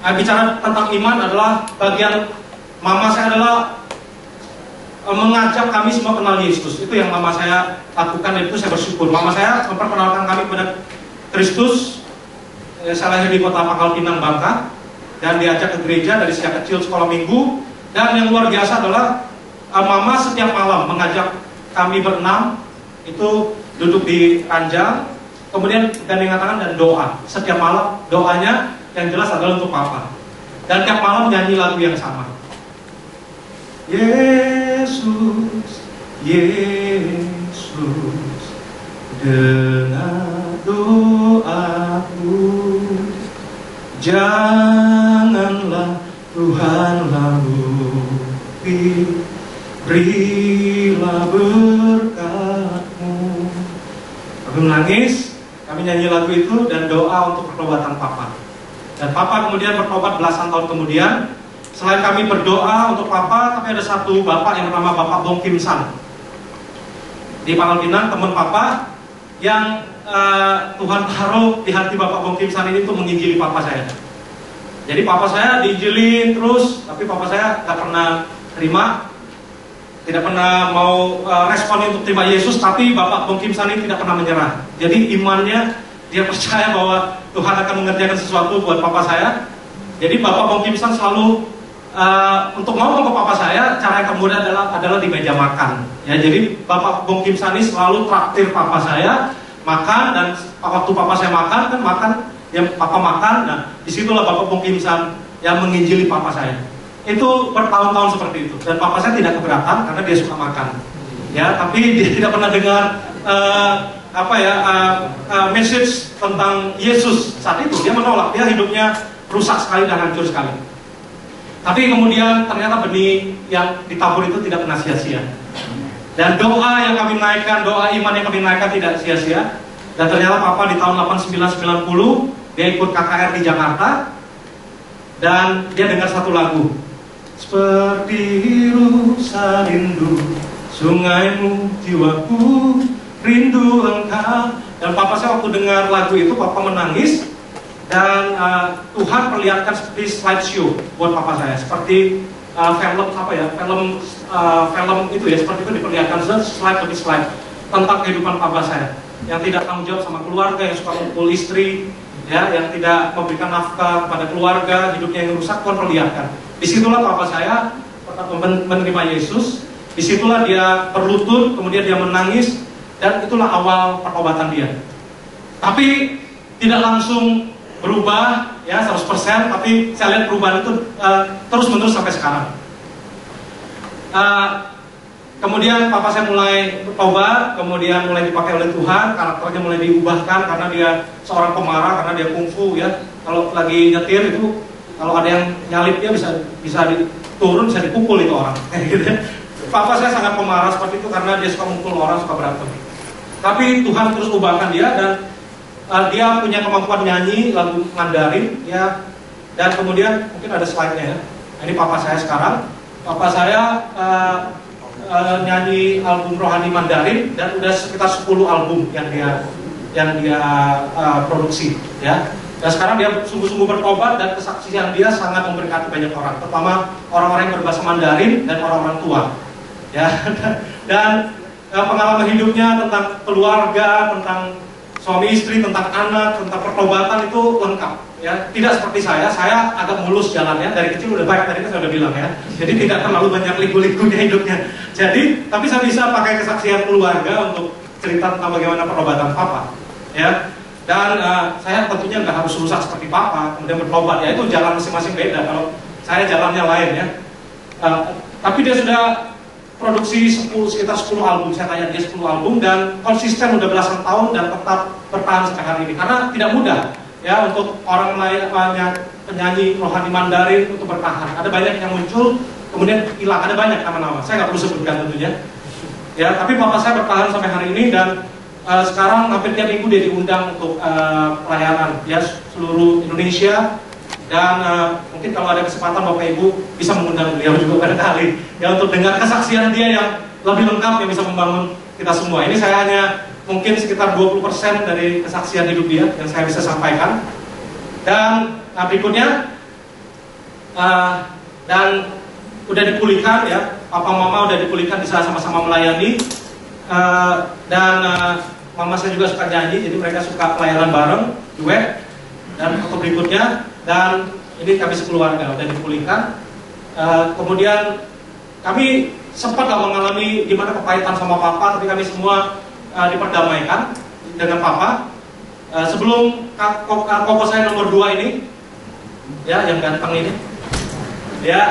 bicara tentang iman adalah bagian mama saya adalah mengajak kami semua kenal Yesus. Itu yang mama saya lakukan, dan itu saya bersyukur. Mama saya memperkenalkan kami kepada Kristus. Saya lahir di kota Pangkal Pinang, Bangka, dan diajak ke gereja dari sejak kecil, sekolah minggu. Dan yang luar biasa adalah mama setiap malam mengajak kami berenam, itu duduk di ranjang, kemudian gandengan tangan dan doa. Setiap malam doanya yang jelas adalah untuk papa. Dan tiap malam nyanyi lagu yang sama. Yesus, Yesus, dengar doaku, janganlah Tuhan lalui, berilah berkat-Mu. Kami menangis, kami nyanyi lagu itu dan doa untuk pertobatan papa. Dan papa kemudian bertobat belasan tahun kemudian. Selain kami berdoa untuk papa, tapi ada satu bapak yang bernama Bapak Bong Kim San di Pangkal Pinang, teman papa, yang Tuhan taruh di hati Bapak Bong Kim San ini untuk menginjili papa saya. Jadi papa saya diinjilin terus, tapi papa saya gak pernah terima, tidak pernah mau respon untuk terima Yesus. Tapi Bapak Bong Kim San ini tidak pernah menyerah. Jadi imannya, dia percaya bahwa Tuhan akan mengerjakan sesuatu buat papa saya. Jadi Bapak Bong Kim San selalu untuk ngomong ke papa saya, cara yang kemudian adalah di meja makan. Ya, jadi Bapak Bung Kim Sani selalu traktir papa saya makan, dan waktu papa saya makan kan makan, ya papa makan. Nah, disitulah Bapak Bung Kim San yang menginjili papa saya. Itu bertahun-tahun seperti itu, dan papa saya tidak keberatan karena dia suka makan. Ya, tapi dia tidak pernah dengar message tentang Yesus saat itu. Dia menolak, dia hidupnya rusak sekali dan hancur sekali. Tapi kemudian ternyata benih yang ditabur itu tidak pernah sia-sia. Dan doa yang kami naikkan, doa iman yang kami naikkan tidak sia-sia. Dan ternyata papa di tahun 89-90 dia ikut KKR di Jakarta, dan dia dengar satu lagu, seperti rusa rindu sungaimu, jiwaku rindu engkau. Dan papa saya waktu dengar lagu itu, papa menangis. Dan Tuhan perlihatkan seperti slideshow buat papa saya, seperti film itu ya, seperti itu diperlihatkan slide demi slide tentang kehidupan papa saya yang tidak tanggung jawab sama keluarga, yang suka mukul istri, ya, yang tidak memberikan nafkah kepada keluarga, hidupnya yang rusak. Tuhan perlihatkan. Disitulah papa saya menerima Yesus. Disitulah dia berlutut, kemudian dia menangis, dan itulah awal pertobatan dia. Tapi tidak langsung berubah ya 100%, tapi saya lihat perubahan itu terus menerus sampai sekarang. Kemudian papa saya mulai bertobat, kemudian mulai dipakai oleh Tuhan, karakternya mulai diubahkan karena dia seorang pemarah, karena dia kungfu ya. Kalau lagi nyetir itu, kalau ada yang nyalip dia bisa turun, bisa dipukul itu orang. Papa saya sangat pemarah seperti itu karena dia suka mukul orang, suka berantem. Tapi Tuhan terus ubahkan dia, dan dia punya kemampuan nyanyi lagu Mandarin ya. Dan kemudian mungkin ada slide-nya ya. Ini papa saya sekarang. Papa saya nyanyi album rohani Mandarin, dan udah sekitar 10 album yang dia produksi ya. Dan sekarang dia sungguh-sungguh bertobat, dan kesaksian dia sangat memberkati banyak orang, terutama orang-orang yang berbahasa Mandarin dan orang-orang tua ya. Dan pengalaman hidupnya tentang keluarga, tentang suami istri, tentang anak, tentang pertobatan itu lengkap ya. Tidak seperti saya agak mulus jalannya, dari kecil udah baik, tadi kan saya udah bilang ya. Jadi tidak terlalu banyak liku-likunya hidupnya. Jadi, tapi saya bisa pakai kesaksian keluarga untuk cerita tentang bagaimana pertobatan papa ya. Dan saya tentunya nggak harus rusak seperti papa kemudian bertobat ya, itu jalan masing-masing beda. Kalau saya jalannya lain ya. Tapi dia sudah produksi sekitar 10 album, saya tanya dia 10 album, dan konsisten udah belasan tahun dan tetap bertahan sampai hari ini. Karena tidak mudah ya untuk orang lain, penyanyi rohani Mandarin untuk bertahan. Ada banyak yang muncul kemudian hilang, ada banyak nama-nama, saya nggak perlu sebutkan tentunya ya. Tapi papa saya bertahan sampai hari ini, dan sekarang hampir tiap minggu dia diundang untuk pelayanan ya seluruh Indonesia. Dan mungkin kalau ada kesempatan Bapak Ibu bisa mengundang beliau juga barangkali ya, untuk dengar kesaksian dia yang lebih lengkap yang bisa membangun kita semua. Ini saya hanya mungkin sekitar 20% dari kesaksian hidup dia yang saya bisa sampaikan. Dan berikutnya dan udah dipulihkan ya, papa mama udah dipulihkan, bisa sama-sama melayani. Dan mama saya juga suka nyanyi, jadi mereka suka pelayanan bareng, duet. Dan foto berikutnya, dan ini kami sekeluarga udah dipulihkan. Kemudian kami sempat mengalami gimana kepahitan sama papa, tapi kami semua diperdamaikan dengan papa. Sebelum koko saya nomor 2 ini, ya yang ganteng ini, ya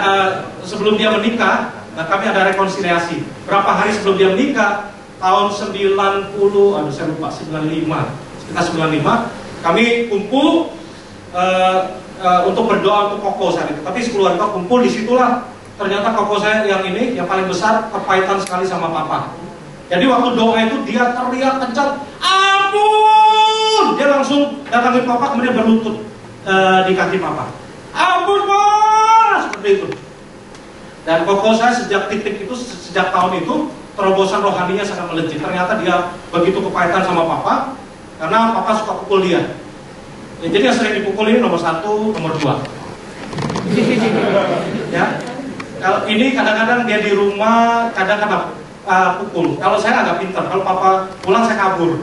sebelum dia menikah, kami ada rekonsiliasi. Berapa hari sebelum dia menikah, tahun 90, saya lupa, 95, sekitar 95, kami kumpul untuk berdoa untuk koko saat itu. Tapi sekeluarga kumpul, disitulah ternyata koko saya yang ini, yang paling besar, kepahitan sekali sama papa. Jadi waktu doa itu dia teriak kencang, ampun! Dia langsung datangin papa, kemudian berlutut di kaki papa. Ampun Pak! Seperti itu. Dan koko saya sejak titik itu, sejak tahun itu, terobosan rohaninya sangat melejit. Ternyata dia begitu kepahitan sama papa, karena papa suka pukul dia. Ya, jadi yang sering dipukul ini nomor 1, nomor 2. Ya. Kalau ini kadang-kadang dia di rumah, kadang-kadang pukul. Kalau saya agak pintar, kalau papa pulang saya kabur.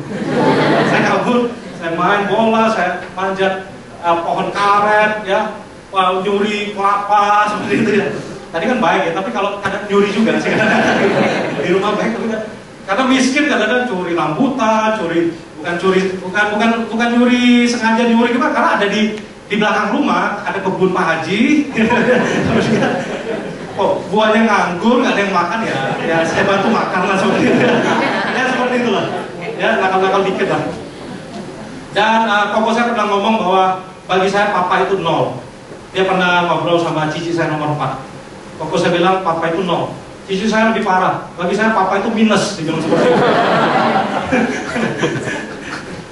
Saya main bola, saya manjat pohon karet, ya. nyuri kelapa seperti itu ya. Tadi kan baik ya, tapi kalau kadang nyuri juga sih di rumah baik, tapi karena miskin kadang-kadang curi rambutan, bukan nyuri sengaja nyuri gimana, karena ada di belakang rumah ada kebun Pak Haji. Terus buahnya nganggur, nggak ada yang makan ya saya bantu makan lah seperti itu. Ya seperti itulah. Ya nakal-nakal dikit lah. Dan koko saya pernah ngomong bahwa bagi saya papa itu 0. Dia pernah ngobrol sama cici saya nomor 4. Koko saya bilang papa itu 0. Cici saya lebih parah. Bagi saya papa itu minus, dibilang seperti itu.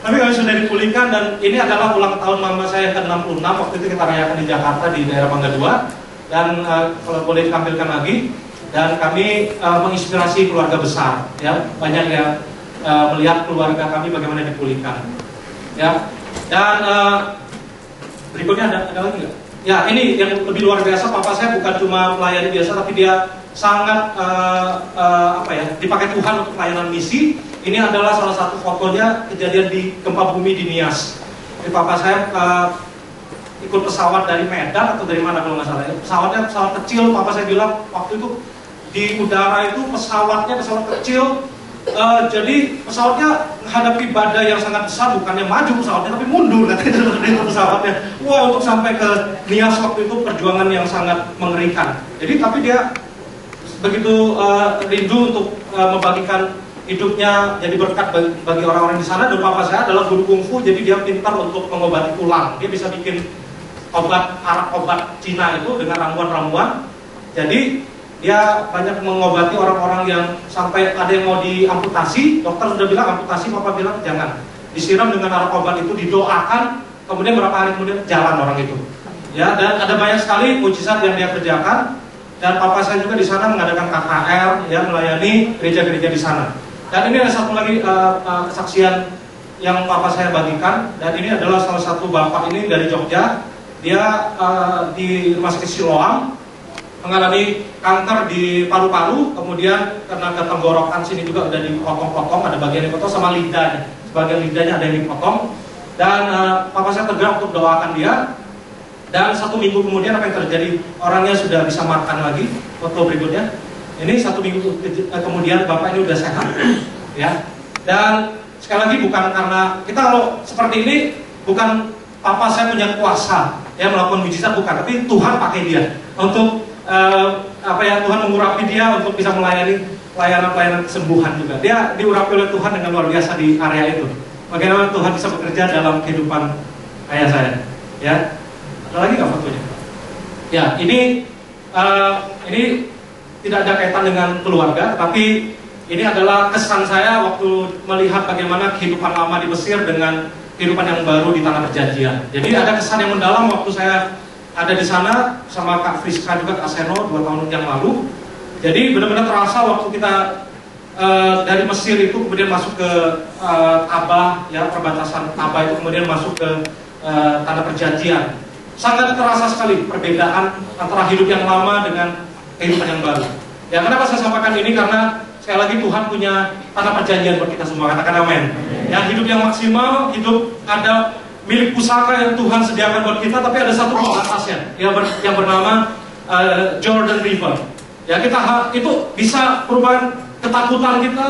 Tapi kami sudah dipulihkan dan ini adalah ulang tahun mama saya ke-66. Waktu itu kita rayakan di Jakarta di daerah Mangga 2. Dan kalau boleh ditampilkan lagi. Dan kami menginspirasi keluarga besar. Ya, banyak yang melihat keluarga kami bagaimana dipulihkan. Ya, dan berikutnya ada lagi nggak? Ya, ini yang lebih luar biasa. Papa saya bukan cuma melayani biasa, tapi dia sangat dipakai Tuhan untuk pelayanan misi. Ini adalah salah satu fotonya kejadian di gempa bumi di Nias. Jadi papa saya ikut pesawat dari Medan atau dari mana kalau nggak salah. Pesawatnya pesawat kecil. Papa saya bilang waktu itu di udara itu pesawatnya pesawat kecil. Jadi pesawatnya menghadapi badai yang sangat besar, bukannya maju pesawatnya tapi mundur katanya pesawatnya. Wah, untuk sampai ke Nias waktu itu perjuangan yang sangat mengerikan. Jadi tapi dia begitu rindu untuk membagikan hidupnya jadi berkat bagi orang-orang di sana. Dan papa saya adalah guru kungfu, jadi dia pintar untuk mengobati tulang. Dia bisa bikin obat Cina itu dengan ramuan-ramuan. Jadi dia banyak mengobati orang-orang yang sampai ada yang mau diamputasi. Dokter sudah bilang amputasi, papa bilang jangan. Disiram dengan arak obat itu, didoakan, kemudian berapa hari kemudian jalan orang itu. Ya, dan ada banyak sekali mujizat yang dia kerjakan. Dan papa saya juga di sana mengadakan KKR, ya, melayani gereja-gereja di sana. Dan ini ada satu lagi kesaksian yang papa saya bagikan. Dan ini adalah salah satu bapak ini dari Jogja. Dia di rumah sakit Siloam mengalami kanker di paru-paru, kemudian karena ketenggorokan sini juga udah dipotong-potong, ada bagian dipotong sama lidahnya, sebagian lidahnya ada yang dipotong. Dan papa saya tergerak untuk doakan dia. Dan 1 minggu kemudian apa yang terjadi? Orangnya sudah bisa makan lagi. Foto berikutnya. Ini 1 minggu kemudian bapak ini udah sehat, ya. Dan sekali lagi bukan karena kita kalau seperti ini bukan papa saya punya kuasa ya melakukan mujizat, bukan, tapi Tuhan pakai dia untuk Tuhan mengurapi dia untuk bisa melayani pelayanan kesembuhan juga. Dia diurapi oleh Tuhan dengan luar biasa di area itu. Bagaimana Tuhan bisa bekerja dalam kehidupan ayah saya, ya. Ada lagi nggak fotonya? Ya, ini tidak ada kaitan dengan keluarga, tapi ini adalah kesan saya waktu melihat bagaimana kehidupan lama di Mesir dengan kehidupan yang baru di tanah perjanjian. Jadi ada kesan yang mendalam waktu saya ada di sana sama Kak Friska juga, Kak Seno 2 tahun yang lalu. Jadi benar-benar terasa waktu kita dari Mesir itu kemudian masuk ke Tabah, ya, perbatasan Tabah itu kemudian masuk ke tanah perjanjian. Sangat terasa sekali perbedaan antara hidup yang lama dengan kehidupan yang baru. Ya, kenapa saya sampaikan ini? Karena sekali lagi Tuhan punya tanah perjanjian buat kita semua, katakan amin. Ya, hidup yang maksimal, hidup ada milik pusaka yang Tuhan sediakan buat kita, tapi ada satu atasnya yang bernama Jordan River. Ya, kita itu bisa merupakan ketakutan kita,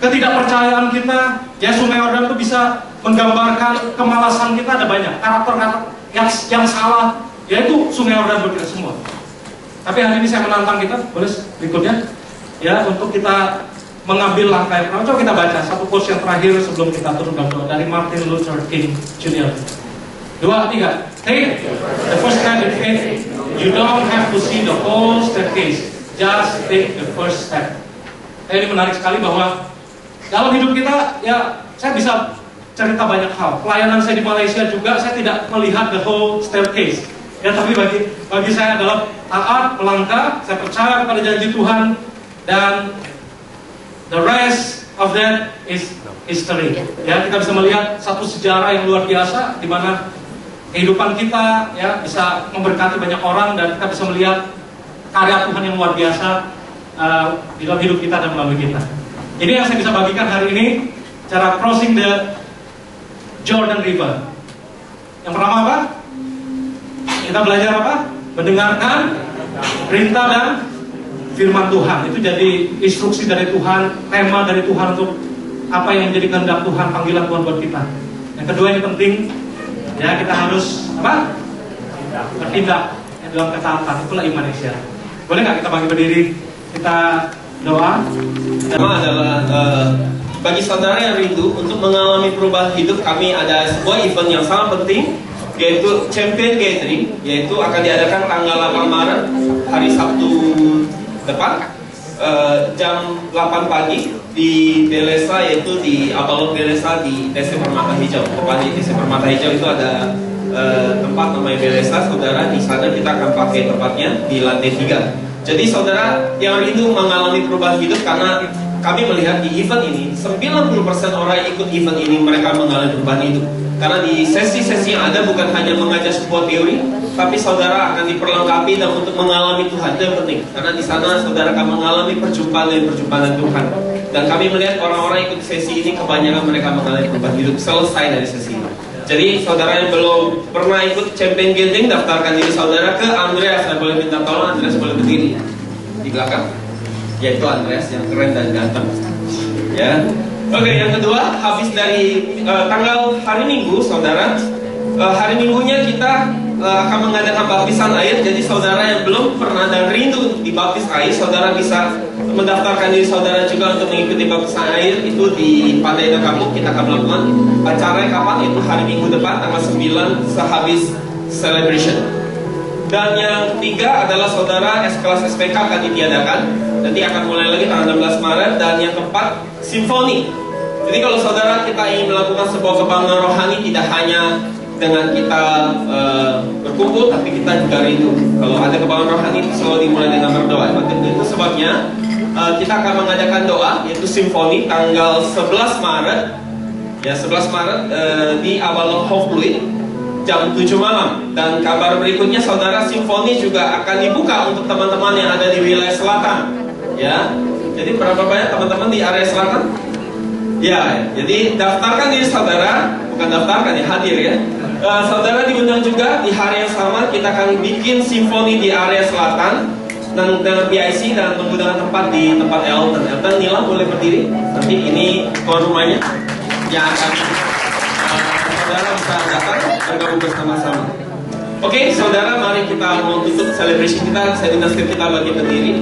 ketidakpercayaan kita. Ya, Sungai Yordan itu bisa menggambarkan kemalasan kita. Ada banyak karakter-karakter yang salah, yaitu Sungai Yordan buat kita semua. Tapi hari ini saya menantang kita, boleh berikutnya, ya, untuk kita mengambil langkah yang pertama. Coba kita baca satu quotes yang terakhir sebelum kita turun dalam doa dari Martin Luther King Jr. 2, 3. Take the first step in faith. You don't have to see the whole staircase. Just take the first step. Ini menarik sekali bahwa dalam hidup kita, ya, saya bisa cerita banyak hal. Pelayanan saya di Malaysia juga, saya tidak melihat the whole staircase. Ya, tapi bagi saya adalah taat, melangkah, saya percaya kepada janji Tuhan, dan the rest of that is history. Ya, kita bisa melihat satu sejarah yang luar biasa di mana kehidupan kita, ya, bisa memberkati banyak orang, dan kita bisa melihat karya Tuhan yang luar biasa di dalam hidup kita dan melalui kita. Ini yang saya bisa bagikan hari ini, cara crossing the Jordan River. Yang pertama apa? Kita belajar apa? Mendengarkan perintah dan firman Tuhan. Itu jadi instruksi dari Tuhan, tema dari Tuhan untuk apa yang menjadi kehendak Tuhan, panggilan Tuhan buat kita. Yang kedua yang penting, ya kita harus apa? Bertindak dalam ketaatan. Itulah iman Indonesia. Boleh nggak kita bagi berdiri, kita doa? Pertama adalah bagi saudara yang rindu untuk mengalami perubahan hidup, kami ada sebuah event yang sangat penting, yaitu Champion Gathering, yaitu akan diadakan tanggal 8 Maret, hari Sabtu depan, jam 8 pagi di Belesa, yaitu di Abalon Belesa di TC Permata Hijau. Depan di TC Permata Hijau itu ada tempat namanya Belesa. Saudara, di sana kita akan pakai tempatnya di lantai 3. Jadi saudara yang rindu mengalami perubahan hidup, karena kami melihat di event ini 90% orang yang ikut event ini mereka mengalami perubahan hidup. Karena di sesi-sesi yang ada bukan hanya mengajar sebuah teori, tapi saudara akan diperlengkapi dan untuk mengalami Tuhan. Itu yang penting. Karena di sana saudara akan mengalami perjumpaan dengan Tuhan. Dan kami melihat orang-orang ikut sesi ini kebanyakan mereka mengalami perubahan hidup selesai dari sesi ini. Jadi saudara yang belum pernah ikut Champion Gathering, daftarkan diri saudara ke Andreas. Saya boleh minta tolong, Andreas boleh berdiri di belakang. Yaitu Andreas yang keren dan ganteng. Ya. Oke, yang kedua, habis dari tanggal hari Minggu, saudara, hari Minggunya kita akan mengadakan baptisan air. Jadi saudara yang belum pernah dan rindu untuk dibaptis air, saudara bisa mendaftarkan diri saudara juga untuk mengikuti baptisan air. Itu di Pandai Kampung kita akan melakukan acaranya kapan? Itu hari Minggu depan, tanggal 9 sehabis celebration. Dan yang ketiga adalah saudara kelas SPK akan ditiadakan. Nanti akan mulai lagi tanggal 16 Maret. Dan yang keempat, simfoni. Jadi kalau saudara kita ingin melakukan sebuah kebanggaan rohani, tidak hanya dengan kita berkumpul, tapi kita juga rindu. Kalau ada kebanggaan rohani itu selalu dimulai dengan berdoa. Itu sebabnya kita akan mengadakan doa, yaitu simfoni tanggal 11 Maret. Ya, 11 Maret di Avalon Hofluid jam 7 malam. Dan kabar berikutnya saudara, simfoni juga akan dibuka untuk teman-teman yang ada di wilayah selatan. Ya, jadi berapa banyak teman-teman di area selatan? Ya, jadi daftarkan diri saudara, bukan daftarkan ya, hadir ya. Saudara diundang juga di hari yang sama, kita akan bikin simfoni di area selatan dan dengan PIC dan menggunakan tempat di tempat Elton. Elton, Nila boleh berdiri. Nanti ini tuan rumahnya yang akan saudara bisa datang bergabung bersama-sama. Oke, saudara, mari kita mau tutup celebration kita. Saya dinastir kita bagi berdiri.